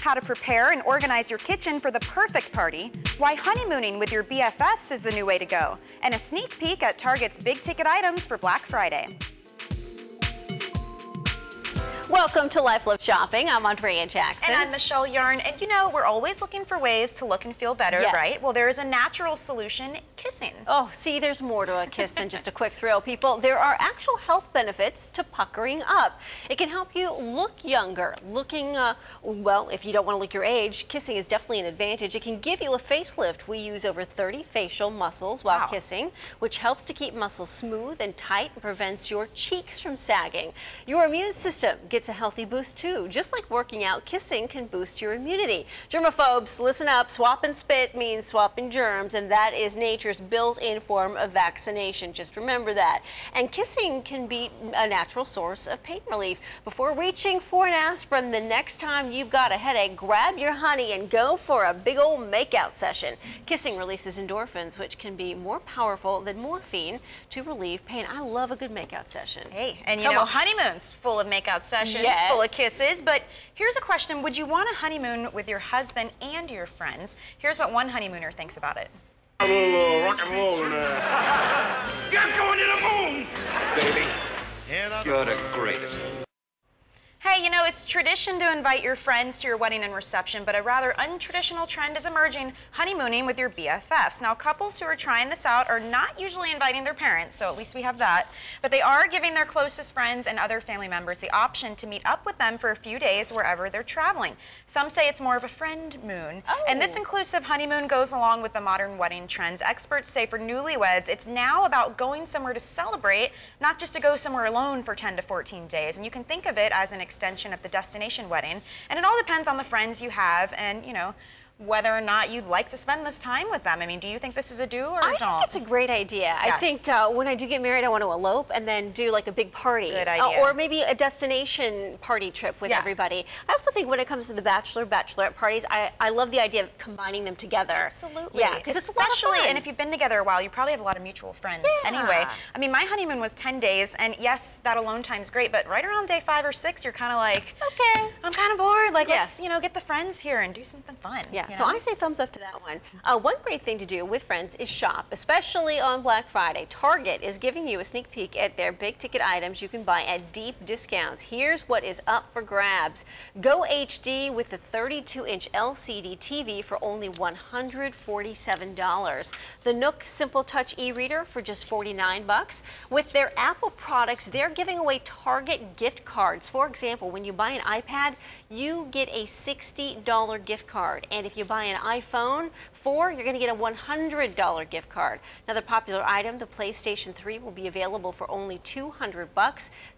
how to prepare and organize your kitchen for the perfect party, why honeymooning with your BFFs is the new way to go, and a sneak peek at Target's big ticket items for Black Friday. Welcome to Life Love Shopping. I'm Andrea Jackson. And I'm Michelle Yarn. And you know, we're always looking for ways to look and feel better, yes. right? Well, there is a natural solution, kissing. Oh, see, there's more to a kiss than just a quick thrill, people. There are actual health benefits to puckering up. It can help you look younger, looking, well, if you don't want to look your age, kissing is definitely an advantage. It can give you a facelift. We use over 30 facial muscles while kissing, which helps to keep muscles smooth and tight and prevents your cheeks from sagging. Your immune system gets a healthy boost too. Just like working out, kissing can boost your immunity. Germaphobes, listen up. Swap and spit means swapping germs, and that is nature's built-in form of vaccination. Just remember that. And kissing can be a natural source of pain relief. Before reaching for an aspirin the next time you've got a headache, grab your honey and go for a big old makeout session. Kissing releases endorphins, which can be more powerful than morphine to relieve pain. I love a good makeout session. Hey, and you know, honeymoon's full of makeout sessions. Yes. Full of kisses, but here's a question. Would you want a honeymoon with your husband and your friends? Here's what one honeymooner thinks about it. A little rock and roll now. You're going to the moon, baby. You're the greatest. Hey, you know, it's tradition to invite your friends to your wedding and reception, but a rather untraditional trend is emerging, honeymooning with your BFFs. Now, couples who are trying this out are not usually inviting their parents, so at least we have that, but they are giving their closest friends and other family members the option to meet up with them for a few days wherever they're traveling. Some say it's more of a friend moon, and this inclusive honeymoon goes along with the modern wedding trends. Experts say for newlyweds, it's now about going somewhere to celebrate, not just to go somewhere alone for 10 to 14 days, and you can think of it as an extension of the destination wedding, and it all depends on the friends you have and, you know, whether or not you'd like to spend this time with them. I mean, do you think this is a do or don't? I think it's a great idea. I think when I do get married, I want to elope and then do like a big party. Good idea. Or maybe a destination party trip with everybody. I also think when it comes to the bachelorette parties, I love the idea of combining them together. Absolutely. Yeah, because it's a lot of fun. And if you've been together a while, you probably have a lot of mutual friends anyway. I mean, my honeymoon was 10 days, and yes, that alone time's great, but right around day 5 or 6, you're kind of like, okay, I'm kind of bored. Like, let's, you know, get the friends here and do something fun. Yeah, you so know? I say thumbs up to that one. One great thing to do with friends is shop, especially on Black Friday. Target is giving you a sneak peek at their big ticket items you can buy at deep discounts. Here's what is up for grabs. Go HD with the 32-inch LCD TV for only $147. The Nook Simple Touch e-reader for just $49. With their Apple products, they're giving away Target gift cards. For example, when you buy an iPad, you get a $60 gift card. And if you buy an iPhone 4, you're going to get a $100 gift card. Another popular item, the PlayStation 3, will be available for only $200.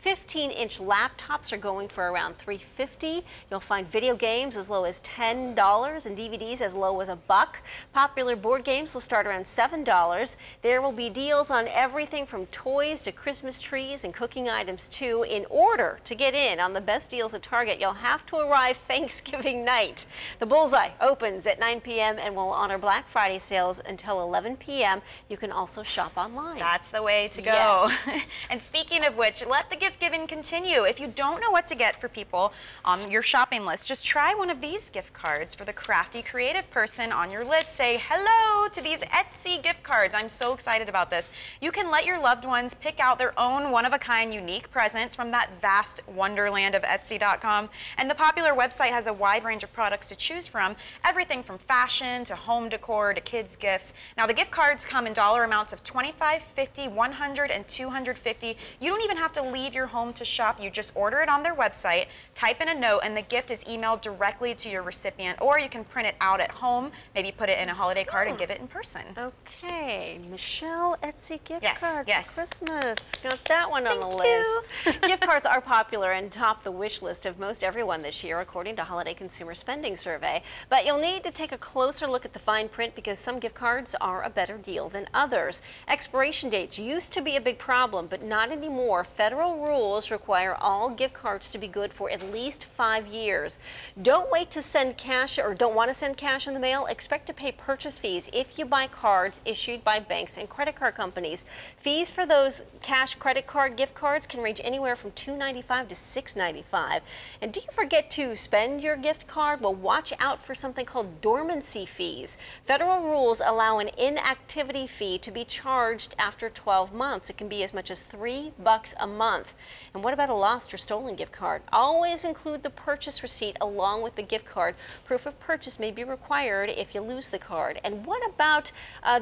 15-inch laptops are going for around $350. You'll find video games as low as $10 and DVDs as low as $1. Popular board games will start around $7. There will be deals on everything from toys to Christmas trees and cooking items too. In order to get in on the best deals at Target, you'll have to arrive Thanksgiving night. The Bullseye opens at 9 p.m. and will honor Black Friday sales until 11 p.m. You can also shop online. That's the way to go. Yes. And speaking of which, let the gift giving continue. If you don't know what to get for people on your shopping list, just try one of these gift cards. For the crafty, creative person on your list, say hello to these Etsy gift cards. I'm so excited about this. You can let your loved ones pick out their own one-of-a-kind unique presents from that vast wonderland of Etsy.com. And the popular website has a wide range of products to choose from, everything from fashion to home decor to kids gifts. Now the gift cards come in dollar amounts of $25, $50, $100, and $250. You don't even have to leave your home to shop. You just order it on their website, type in a note, and the gift is emailed directly to your recipient, or you can print it out at home, maybe put it in a holiday card and give it in person. Okay, Michelle, Etsy gift card for Christmas. Got that one on the list. Gift cards are popular and top the wish list of most everyone this year, according to Holiday Consumer Spending Survey. But you'll need to take a closer look at the fine print because some gift cards are a better deal than others. Expiration dates used to be a big problem, but not anymore. Federal rules require all gift cards to be good for at least 5 years. Don't wait to send cash or don't want to send cash in the mail. Expect to pay purchase fees if you buy cards issued by banks and credit card companies. Fees for those cash, credit card, gift cards can range anywhere from $2.95 to $6.95. And do you forget to spend your gift card? Well, watch out for something called dormancy fees. Federal rules allow an inactivity fee to be charged after 12 months. It can be as much as $3 a month. And what about a lost or stolen gift card? Always include the purchase receipt along with the gift card. Proof of purchase may be required if you lose the card. And what about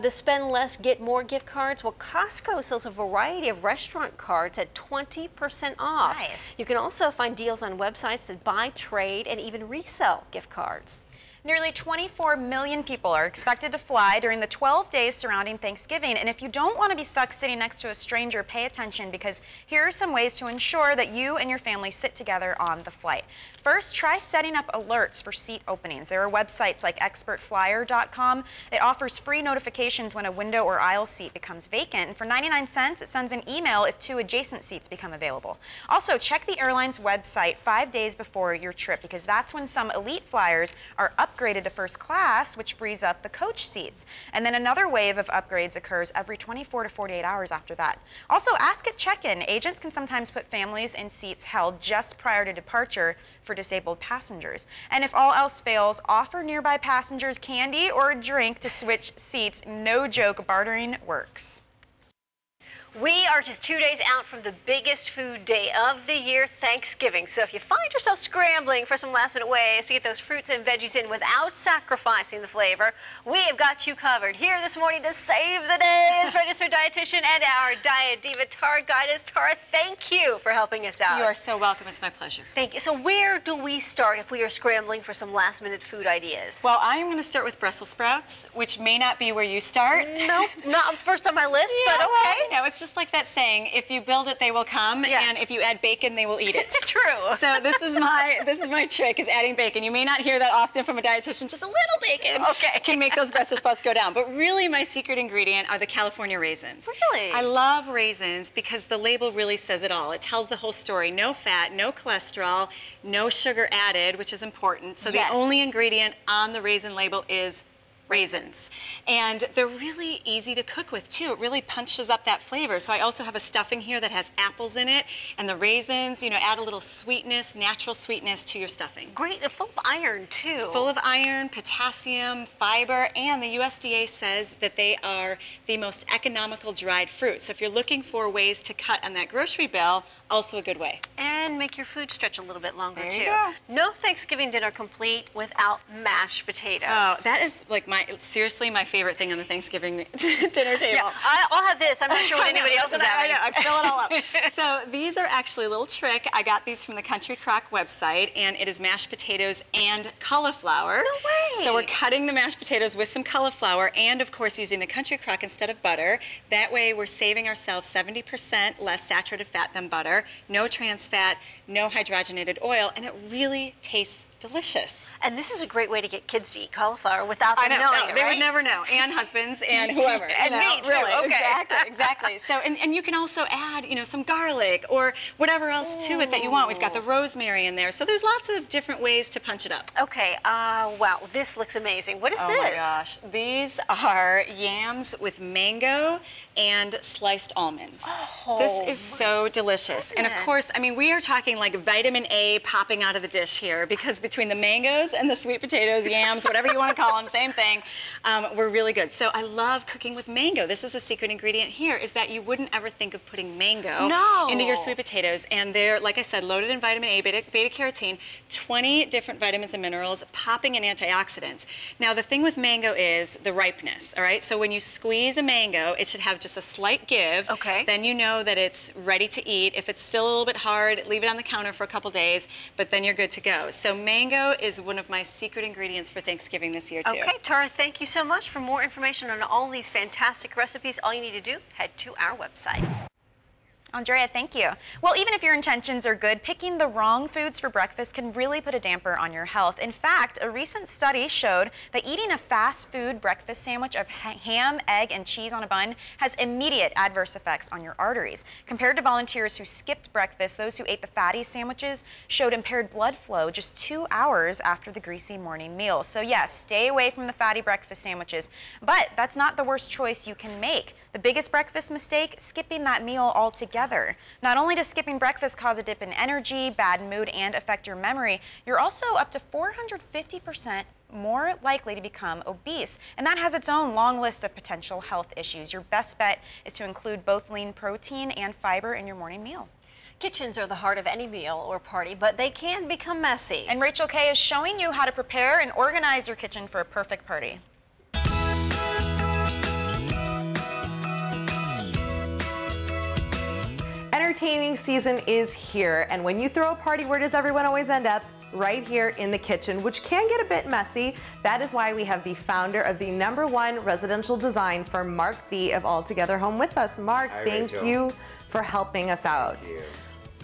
the spend less, get more gift cards? Well, Costco sells a variety of restaurant cards at 20% off. Nice. You can also find deals on websites that buy, trade, and even resell gift cards. Nearly 24 million people are expected to fly during the 12 days surrounding Thanksgiving. And if you don't want to be stuck sitting next to a stranger, pay attention because here are some ways to ensure that you and your family sit together on the flight. First, try setting up alerts for seat openings. There are websites like expertflyer.com. It offers free notifications when a window or aisle seat becomes vacant. And for 99 cents, it sends an email if 2 adjacent seats become available. Also, check the airline's website 5 days before your trip because that's when some elite flyers are upgraded to first class, which frees up the coach seats. And then another wave of upgrades occurs every 24 to 48 hours after that. Also, ask at check-in. Agents can sometimes put families in seats held just prior to departure for disabled passengers. And if all else fails, offer nearby passengers candy or a drink to switch seats. No joke, bartering works. We are just 2 days out from the biggest food day of the year, Thanksgiving. So if you find yourself scrambling for some last-minute ways to get those fruits and veggies in without sacrificing the flavor, we have got you covered. Here this morning to save the day is registered dietitian and our diet diva, Tara Guidas. Tara, thank you for helping us out. You are so welcome. It's my pleasure. Thank you. So where do we start if we are scrambling for some last-minute food ideas? Well, I'm going to start with Brussels sprouts, which may not be where you start. Nope, not first on my list, Yeah, but okay. well, no, it's just like that saying, if you build it, they will come, Yeah. and if you add bacon, they will eat it. True. So this is my trick, is adding bacon. You may not hear that often from a dietitian, just a little bacon can make those Brussels sprouts go down. But really my secret ingredient are the California raisins. Really? I love raisins because the label really says it all. It tells the whole story. No fat, no cholesterol, no sugar added, which is important. So Yes. the only ingredient on the raisin label is raisins. And they're really easy to cook with too. It really punches up that flavor. So I also have a stuffing here that has apples in it, and the raisins, you know, add a little sweetness, natural sweetness to your stuffing. Great, full of iron too. Full of iron, potassium, fiber, and the USDA says that they are the most economical dried fruit. So if you're looking for ways to cut on that grocery bill, also a good way. And make your food stretch a little bit longer There too. you go. No Thanksgiving dinner complete without mashed potatoes. Oh, that is like seriously my favorite thing on the Thanksgiving dinner table. Yeah, I'll have this. I'm not sure what anybody else is having. I know, I fill it all up. So these are actually a little trick. I got these from the Country Crock website, and it is mashed potatoes and cauliflower. No way. So we're cutting the mashed potatoes with some cauliflower, and of course using the Country Crock instead of butter. That way we're saving ourselves 70% less saturated fat than butter, no trans fat, no hydrogenated oil, and it really tastes delicious. And this is a great way to get kids to eat cauliflower without them knowing it, they right? would never know, and husbands and whoever. And me too, really, okay. exactly. So, and you can also add, you know, some garlic or whatever else to it that you want. We've got the rosemary in there, so there's lots of different ways to punch it up. Okay, wow, this looks amazing. What is this? Oh my gosh, these are yams with mango and sliced almonds. Oh, this is so delicious. And of goodness. course, I mean, we are talking like vitamin A popping out of the dish here, because between the mangoes and the sweet potatoes, yams, whatever you want to call them, same thing, we're really good. So I love cooking with mango. This is a secret ingredient here, is that you wouldn't ever think of putting mango into your sweet potatoes. And they're, like I said, loaded in vitamin A, beta-carotene, 20 different vitamins and minerals, popping in antioxidants. Now, the thing with mango is the ripeness, all right? So when you squeeze a mango, it should have just a slight give. Okay. Then you know that it's ready to eat. If it's still a little bit hard, leave it on the counter for a couple days, but then you're good to go. So mango is one of my secret ingredients for Thanksgiving this year too. Okay, Tara, thank you so much. For more information on all these fantastic recipes, all you need to do, head to our website. Andrea, thank you. Well, even if your intentions are good, picking the wrong foods for breakfast can really put a damper on your health. In fact, a recent study showed that eating a fast food breakfast sandwich of ham, egg, and cheese on a bun has immediate adverse effects on your arteries. Compared to volunteers who skipped breakfast, those who ate the fatty sandwiches showed impaired blood flow just 2 hours after the greasy morning meal. So yes, stay away from the fatty breakfast sandwiches. But that's not the worst choice you can make. The biggest breakfast mistake, skipping that meal altogether. Not only does skipping breakfast cause a dip in energy, bad mood, and affect your memory, you're also up to 450% more likely to become obese. And that has its own long list of potential health issues. Your best bet is to include both lean protein and fiber in your morning meal. Kitchens are the heart of any meal or party, but they can become messy. And Rachel K is showing you how to prepare and organize your kitchen for a perfect party. Entertaining season is here, and when you throw a party, where does everyone always end up? Right here in the kitchen, which can get a bit messy. That is why we have the founder of the '1 residential design firm, Mark Thie of All Together Home, with us. Mark, Hi, thank Rachel. you for helping us out. Thank you.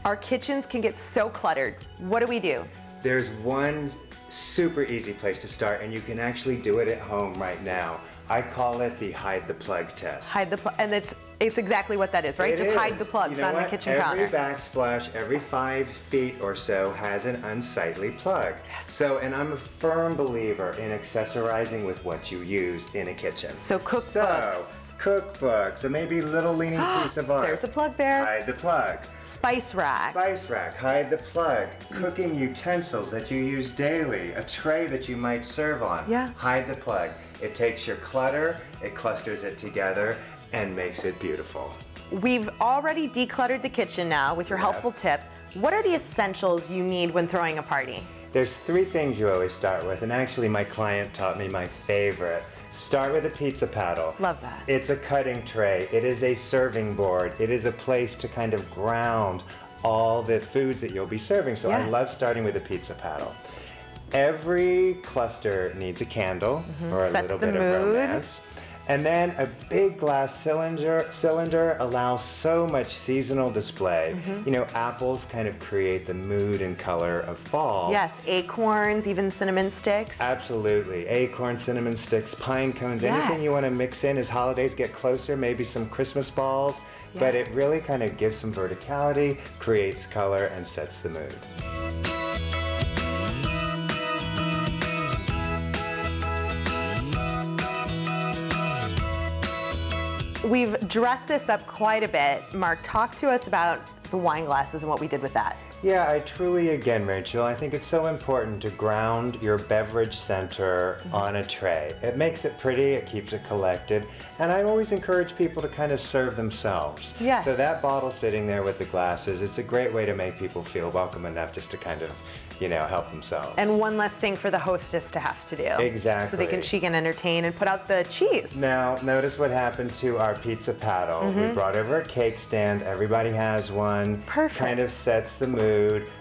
Our kitchens can get so cluttered. What do we do? There's one super easy place to start, and you can actually do it at home right now. I call it the hide the plug test. Hide the plug, and it's exactly what that is, right? It Just hide is. the plugs You know on the what? kitchen Every counter. backsplash, every 5 feet or so has an unsightly plug. So, and I'm a firm believer in accessorizing with what you use in a kitchen. So cookbooks. So, cookbooks, so maybe little leaning piece of art. There's a plug there. Hide the plug. Spice rack. Spice rack, hide the plug. Cooking utensils that you use daily, a tray that you might serve on. Yeah. Hide the plug. It takes your clutter, it clusters it together, and makes it beautiful. We've already decluttered the kitchen now with your Yeah. helpful tip. What are the essentials you need when throwing a party? There's 3 things you always start with, and actually my client taught me my favorite. Start with a pizza paddle. Love that. It's a cutting tray. It is a serving board. It is a place to kind of ground all the foods that you'll be serving. So I Yes. love starting with a pizza paddle. Every cluster needs a candle for a Sets little the bit mood. of romance. And then a big glass cylinder allows so much seasonal display. You know, apples kind of create the mood and color of fall. Yes, acorns, even cinnamon sticks. Absolutely. Acorn, cinnamon sticks, pine cones, Yes. anything you want to mix in as holidays get closer, maybe some Christmas balls. But Yes. it really kind of gives some verticality, creates color, and sets the mood. We've dressed this up quite a bit. Mark, talk to us about the wine glasses and what we did with that. Yeah, I truly, again, Rachel, I think it's so important to ground your beverage center on a tray. It makes it pretty, it keeps it collected, and I always encourage people to kind of serve themselves. Yes. So that bottle sitting there with the glasses, it's a great way to make people feel welcome enough just to kind of, you know, help themselves. And one less thing for the hostess to have to do. So Exactly. she can entertain and put out the cheese. Now, notice what happened to our pizza paddle. We brought over a cake stand. Everybody has one. Perfect. Kind of sets the mood.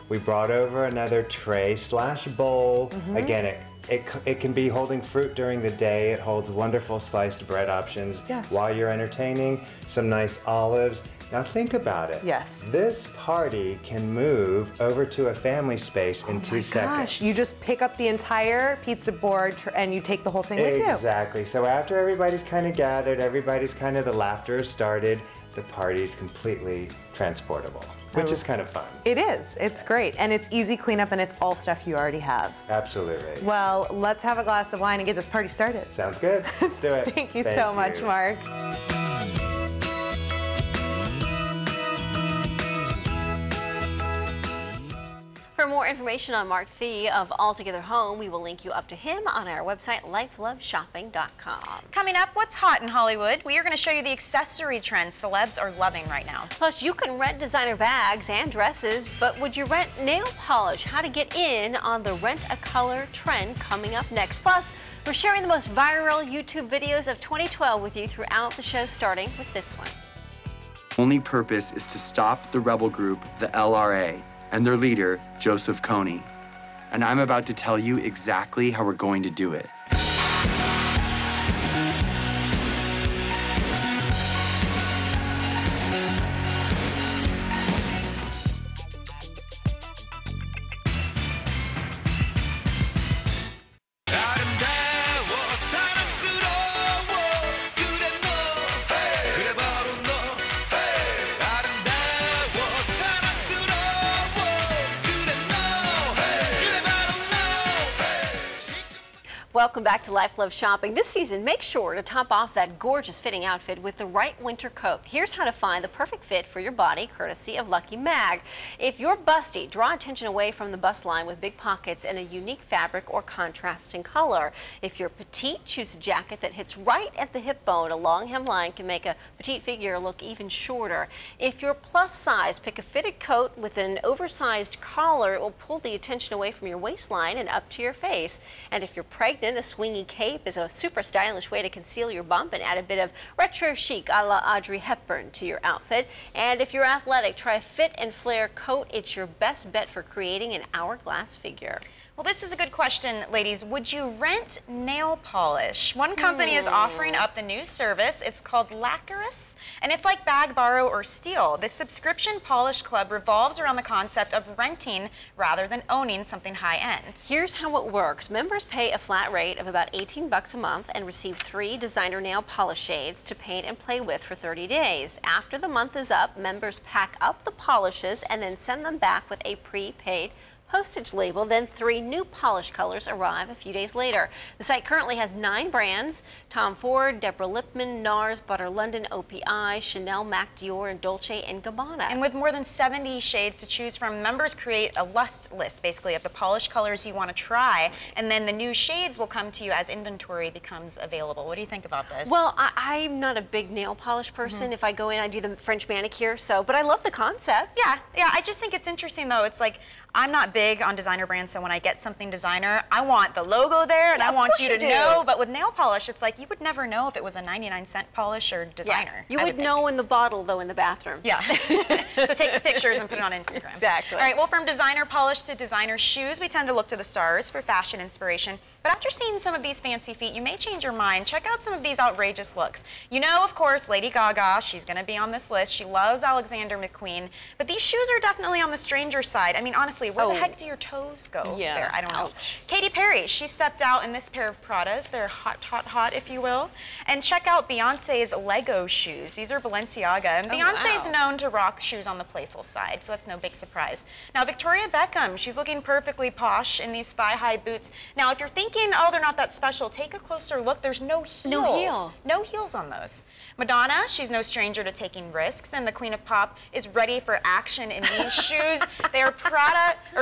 We brought over another tray/bowl. Again, it can be holding fruit during the day. It holds wonderful sliced bread options. Yes. While you're entertaining, some nice olives. Now think about it. Yes. This party can move over to a family space in 2 seconds. Gosh, you just pick up the entire pizza board and you take the whole thing with you. Exactly. So after everybody's kind of gathered, everybody's kind of the laughter has started, the party's completely transportable, which is kind of fun. It is. It's great. And it's easy cleanup and it's all stuff you already have. Absolutely. Well, let's have a glass of wine and get this party started. Sounds good. Let's do it. Thank you so much, Mark. For more information on Mark Thie of All Together Home, we will link you up to him on our website, lifeloveshopping.com. Coming up, what's hot in Hollywood? We are going to show you the accessory trends celebs are loving right now. Plus, you can rent designer bags and dresses, but would you rent nail polish? How to get in on the rent-a-color trend coming up next. Plus, we're sharing the most viral YouTube videos of 2012 with you throughout the show, starting with this one. Only purpose is to stop the rebel group, the LRA, and their leader, Joseph Kony. And I'm about to tell you exactly how we're going to do it. Welcome back to Life Love Shopping. This season, make sure to top off that gorgeous fitting outfit with the right winter coat. Here's how to find the perfect fit for your body, courtesy of Lucky Mag. If you're busty, draw attention away from the bust line with big pockets and a unique fabric or contrasting color. If you're petite, choose a jacket that hits right at the hip bone. A long hemline can make a petite figure look even shorter. If you're plus size, pick a fitted coat with an oversized collar. It will pull the attention away from your waistline and up to your face. And if you're pregnant, a swingy cape is a super stylish way to conceal your bump and add a bit of retro chic a la Audrey Hepburn to your outfit. And if you're athletic, try a fit and flare coat. It's your best bet for creating an hourglass figure. Well, this is a good question, ladies. Would you rent nail polish? One company is offering up the new service. It's called Lacquerous, and it's like bag, borrow, or steal. This subscription polish club revolves around the concept of renting rather than owning something high-end. Here's how it works. Members pay a flat rate of about $18 a month and receive 3 designer nail polish shades to paint and play with for 30 days. After the month is up, members pack up the polishes and then send them back with a prepaid postage label. Then 3 new polish colors arrive a few days later. The site currently has 9 brands: Tom Ford, Deborah Lippmann, NARS, Butter London, OPI, Chanel, Mac Dior, and Dolce & Gabbana. And with more than 70 shades to choose from, members create a lust list, basically, of the polish colors you want to try, and then the new shades will come to you as inventory becomes available. What do you think about this? Well, I'm not a big nail polish person. If I go in, I do the French manicure, but I love the concept. Yeah, I just think it's interesting, though. It's like, I'm not big on designer brands, so when I get something designer, I want the logo there, and I want you to know. But with nail polish, it's like you would never know if it was a 99-cent polish or designer. Yeah. You would know in the bottle, though, in the bathroom. Yeah. So take the pictures and put it on Instagram. Exactly. All right, well, from designer polish to designer shoes, we tend to look to the stars for fashion inspiration. But after seeing some of these fancy feet, you may change your mind. Check out some of these outrageous looks. You know, of course, Lady Gaga, she's going to be on this list. She loves Alexander McQueen. But these shoes are definitely on the stranger side. I mean, honestly, where the heck do your toes go there? I don't know. Katy Perry, she stepped out in this pair of Pradas. They're hot, hot, hot, if you will. And check out Beyonce's Lego shoes. These are Balenciaga. And Beyonce's known to rock shoes on the playful side, so that's no big surprise. Now, Victoria Beckham, she's looking perfectly posh in these thigh-high boots. Now, if you're thinking, oh, they're not that special, take a closer look. There's no heels. No heels on those. Madonna, she's no stranger to taking risks, and the Queen of Pop is ready for action in these shoes. They are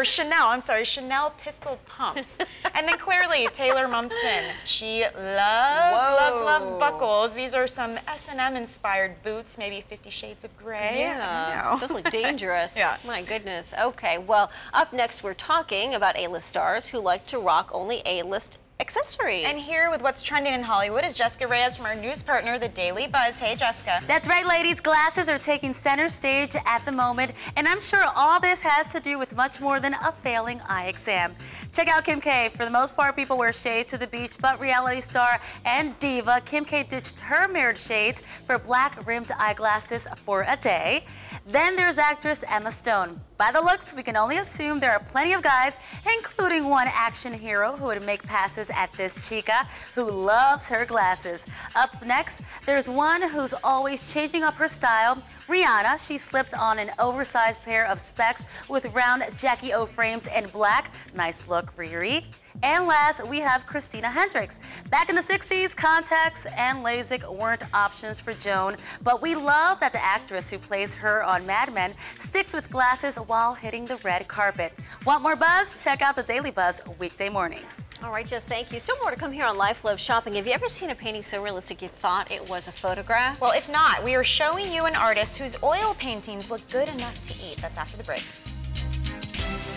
Chanel pistol pumps. And then clearly, Taylor Momsen, she loves buckles. These are some S&M inspired boots, maybe 50 Shades of Grey. Yeah, those look dangerous. Yeah. My goodness. Okay, well, up next we're talking about A-list stars who like to rock only A-list accessories. And here with what's trending in Hollywood is Jessica Reyes from our news partner, The Daily Buzz. Hey, Jessica. That's right, ladies. Glasses are taking center stage at the moment, and I'm sure all this has to do with much more than a failing eye exam. Check out Kim K. For the most part, people wear shades to the beach, but reality star and diva Kim K ditched her mirrored shades for black-rimmed eyeglasses for a day. Then there's actress Emma Stone. By the looks, we can only assume there are plenty of guys, including one action hero who would make passes at this chica who loves her glasses. Up next, there's one who's always changing up her style. Rihanna, she slipped on an oversized pair of specs with round Jackie O frames in black. Nice look, Riri. And last, we have Christina Hendricks. Back in the 60s, contacts and LASIK weren't options for Joan, but we love that the actress who plays her on Mad Men sticks with glasses while hitting the red carpet. Want more buzz? Check out The Daily Buzz weekday mornings. All right, Jess, thank you. Still more to come here on Life Love Shopping. Have you ever seen a painting so realistic you thought it was a photograph? Well, if not, we are showing you an artist whose oil paintings look good enough to eat. That's after the break.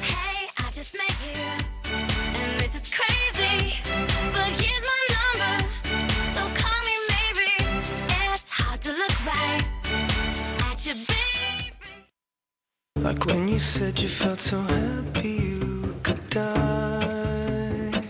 Hey, I just met you. This is crazy, but here's my number, so call me maybe. It's hard to look right at your baby. Like when you said you felt so happy you could die.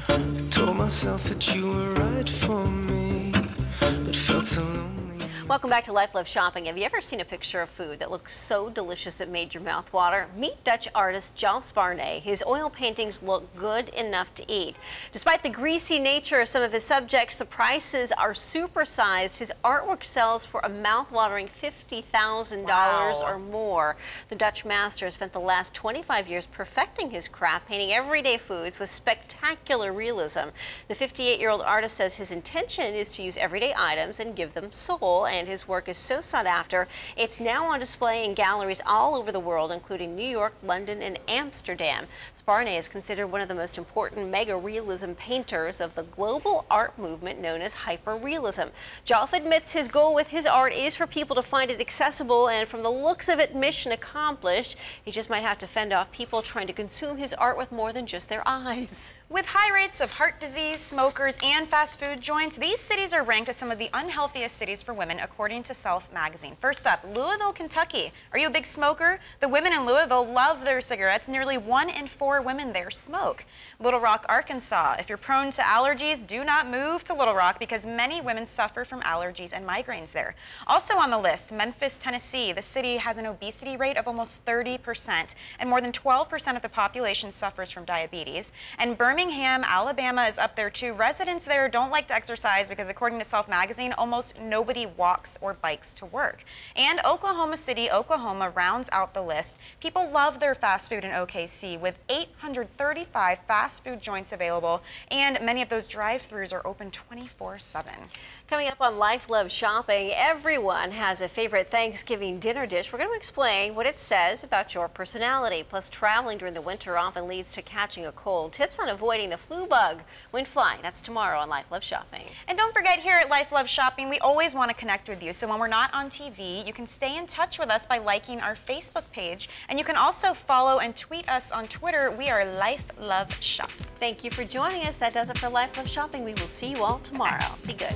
I told myself that you were right for me, but felt so lonely. Welcome back to Life Love Shopping. Have you ever seen a picture of food that looks so delicious it made your mouth water? Meet Dutch artist Joost Barnay. His oil paintings look good enough to eat. Despite the greasy nature of some of his subjects, the prices are supersized. His artwork sells for a mouth-watering $50,000 or more. The Dutch master spent the last 25 years perfecting his craft, painting everyday foods with spectacular realism. The 58-year-old artist says his intention is to use everyday items and give them soul, and his work is so sought after, it's now on display in galleries all over the world, including New York, London, and Amsterdam. Barnay is considered one of the most important mega-realism painters of the global art movement known as hyper-realism. Joost admits his goal with his art is for people to find it accessible, and from the looks of it, mission accomplished. He just might have to fend off people trying to consume his art with more than just their eyes. With high rates of heart disease, smokers, and fast food joints, these cities are ranked as some of the unhealthiest cities for women, according to Self magazine. First up, Louisville, Kentucky. Are you a big smoker? The women in Louisville love their cigarettes. Nearly 1 in 4 women there smoke. Little Rock, Arkansas. If you're prone to allergies, do not move to Little Rock because many women suffer from allergies and migraines there. Also on the list, Memphis, Tennessee. The city has an obesity rate of almost 30%, and more than 12% of the population suffers from diabetes. And Birmingham, Alabama is up there too. Residents there don't like to exercise because, according to Self magazine, almost nobody walks or bikes to work. And Oklahoma City, Oklahoma rounds out the list. People love their fast food in OKC with 835 fast food joints available, and many of those drive-thrus are open 24/7. Coming up on Life Love Shopping, everyone has a favorite Thanksgiving dinner dish. We're going to explain what it says about your personality. Plus, traveling during the winter often leads to catching a cold. Tips on avoiding the flu bug when flying. That's tomorrow on Life Love Shopping. And don't forget, here at Life Love Shopping, we always want to connect with you. So when we're not on TV, you can stay in touch with us by liking our Facebook page. And you can also follow and tweet us on Twitter. We are Life Love Shop. Thank you for joining us. That does it for Life Love Shopping. We will see you all tomorrow. Be good.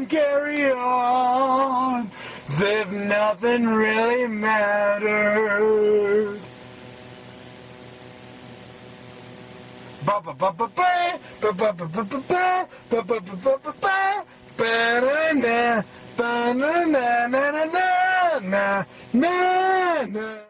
Carry on, as if nothing really mattered. Ba ba ba ba ba ba ba ba ba ba ba ba ba ba ba ba na na na na na na na na na.